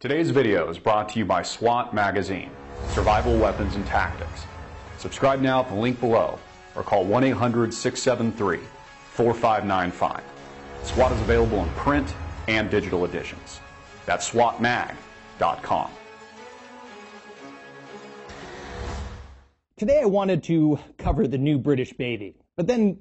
Today's video is brought to you by SWAT Magazine, Survival Weapons and Tactics. Subscribe now at the link below or call 1-800-673-4595. SWAT is available in print and digital editions. That's SWATmag.com. Today I wanted to cover the new British baby, but then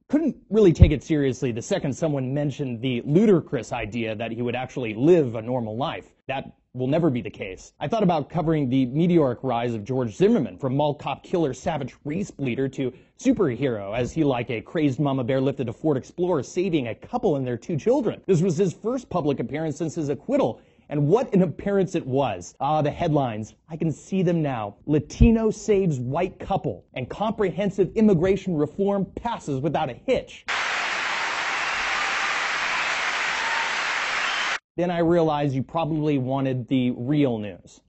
couldn't really take it seriously the second someone mentioned the ludicrous idea that he would actually live a normal life. That will never be the case. I thought about covering the meteoric rise of George Zimmerman, from mall cop killer savage race bleeder to superhero, as he, like a crazed mama bear, lifted a Ford Explorer, saving a couple and their 2 children. This was his first public appearance since his acquittal. And what an appearance it was. The headlines. I can see them now. Latino saves white couple, and comprehensive immigration reform passes without a hitch. Then I realized you probably wanted the real news.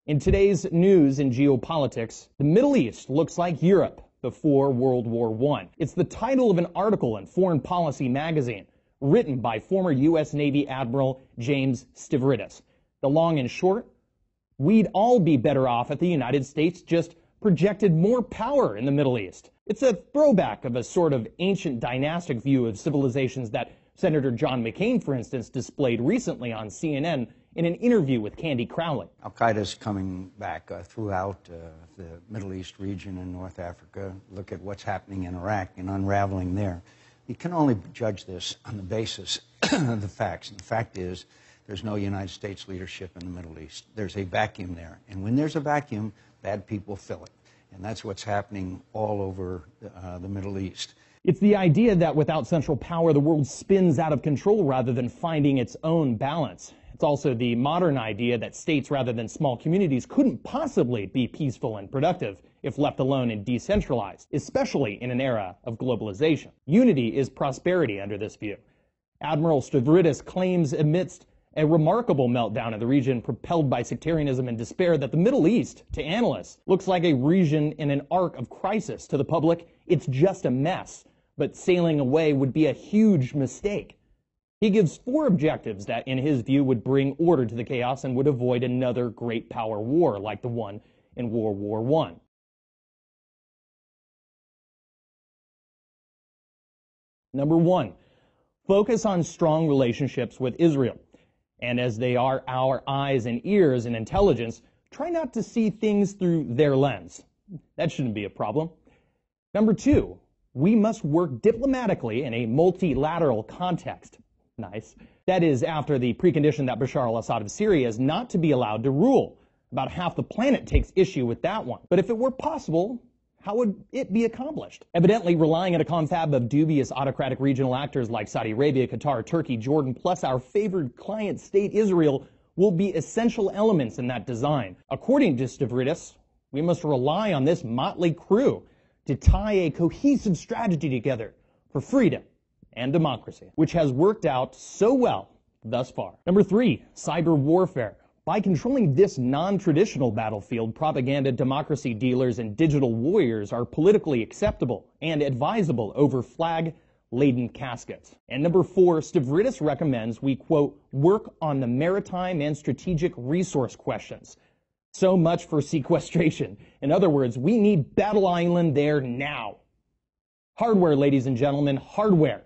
In today's news and geopolitics, the Middle East looks like Europe before World War I. It's the title of an article in Foreign Policy magazine, written by former U.S. Navy Admiral James Stavridis. The long and short, we'd all be better off if the United States just projected more power in the Middle East. It's a throwback of a sort of ancient dynastic view of civilizations that Senator John McCain, for instance, displayed recently on CNN in an interview with Candy Crowley. Al-Qaeda's coming back throughout the Middle East region and North Africa. Look at what's happening in Iraq and unraveling there. You can only judge this on the basis of the facts. And the fact is, there's no United States leadership in the Middle East. There's a vacuum there. And when there's a vacuum, bad people fill it. And that's what's happening all over the Middle East. It's the idea that without central power, the world spins out of control rather than finding its own balance. It's also the modern idea that states rather than small communities couldn't possibly be peaceful and productive if left alone and decentralized, especially in an era of globalization. Unity is prosperity under this view. Admiral Stavridis claims amidst a remarkable meltdown in the region propelled by sectarianism and despair that the Middle East, to analysts, looks like a region in an arc of crisis. To the public, it's just a mess, but sailing away would be a huge mistake. He gives 4 objectives that, in his view, would bring order to the chaos and would avoid another great power war like the one in World War I. Number 1, focus on strong relationships with Israel. And as they are our eyes and ears and intelligence, try not to see things through their lens. That shouldn't be a problem. Number 2, we must work diplomatically in a multilateral context. Nice. That is, after the precondition that Bashar al-Assad of Syria is not to be allowed to rule. About half the planet takes issue with that one. But if it were possible, how would it be accomplished? Evidently, relying on a confab of dubious autocratic regional actors like Saudi Arabia, Qatar, Turkey, Jordan, plus our favored client state Israel, will be essential elements in that design. According to Stavridis, we must rely on this motley crew to tie a cohesive strategy together for freedom and democracy, which has worked out so well thus far. Number 3, cyber warfare. By controlling this non-traditional battlefield, propaganda, democracy dealers, and digital warriors are politically acceptable and advisable over flag-laden caskets. And number 4, Stavridis recommends we, quote, work on the maritime and strategic resource questions. So much for sequestration. In other words, we need Battle Island there now. Hardware, ladies and gentlemen, hardware.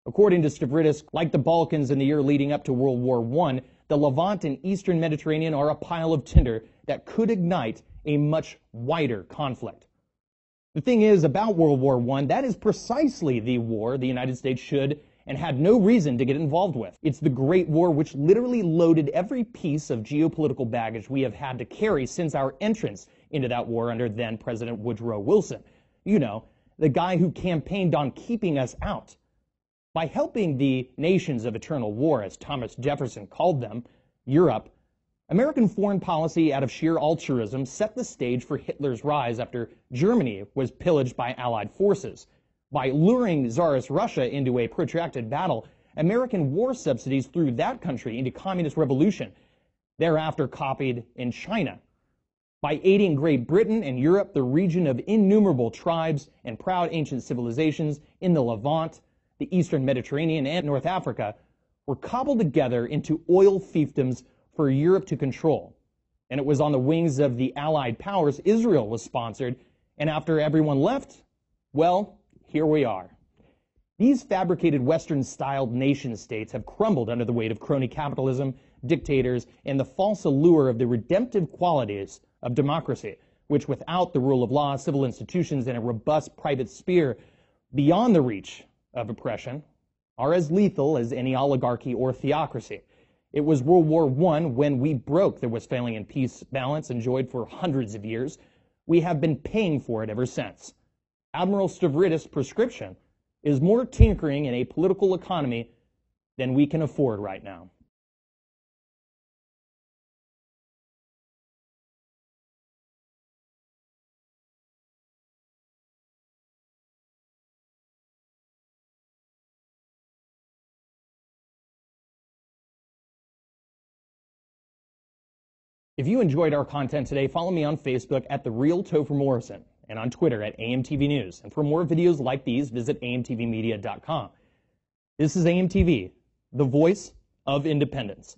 According to Stavridis, like the Balkans in the year leading up to World War I, the Levant and Eastern Mediterranean are a pile of tinder that could ignite a much wider conflict. The thing is, about World War I, that is precisely the war the United States should and had no reason to get involved with. It's the Great War which literally loaded every piece of geopolitical baggage we have had to carry since our entrance into that war under then President Woodrow Wilson. You know, the guy who campaigned on keeping us out. By helping the nations of eternal war, as Thomas Jefferson called them, Europe, American foreign policy out of sheer altruism set the stage for Hitler's rise after Germany was pillaged by Allied forces. By luring Tsarist Russia into a protracted battle, American war subsidies threw that country into communist revolution. thereafter copied in China. By aiding Great Britain and Europe, the region of innumerable tribes and proud ancient civilizations in the Levant, the Eastern Mediterranean, and North Africa were cobbled together into oil fiefdoms for Europe to control. And it was on the wings of the Allied powers Israel was sponsored, and after everyone left, well, here we are. These fabricated Western-styled nation-states have crumbled under the weight of crony capitalism, dictators, and the false allure of the redemptive qualities of democracy, which without the rule of law, civil institutions, and a robust private sphere beyond the reach of oppression, are as lethal as any oligarchy or theocracy. It was World War I when we broke the Westphalian peace balance enjoyed for hundreds of years. We have been paying for it ever since. Admiral Stavridis' prescription is more tinkering in a political economy than we can afford right now. If you enjoyed our content today, follow me on Facebook at The Real Topher Morrison and on Twitter at AMTV News. And for more videos like these, visit amtvmedia.com. This is AMTV, the voice of independence.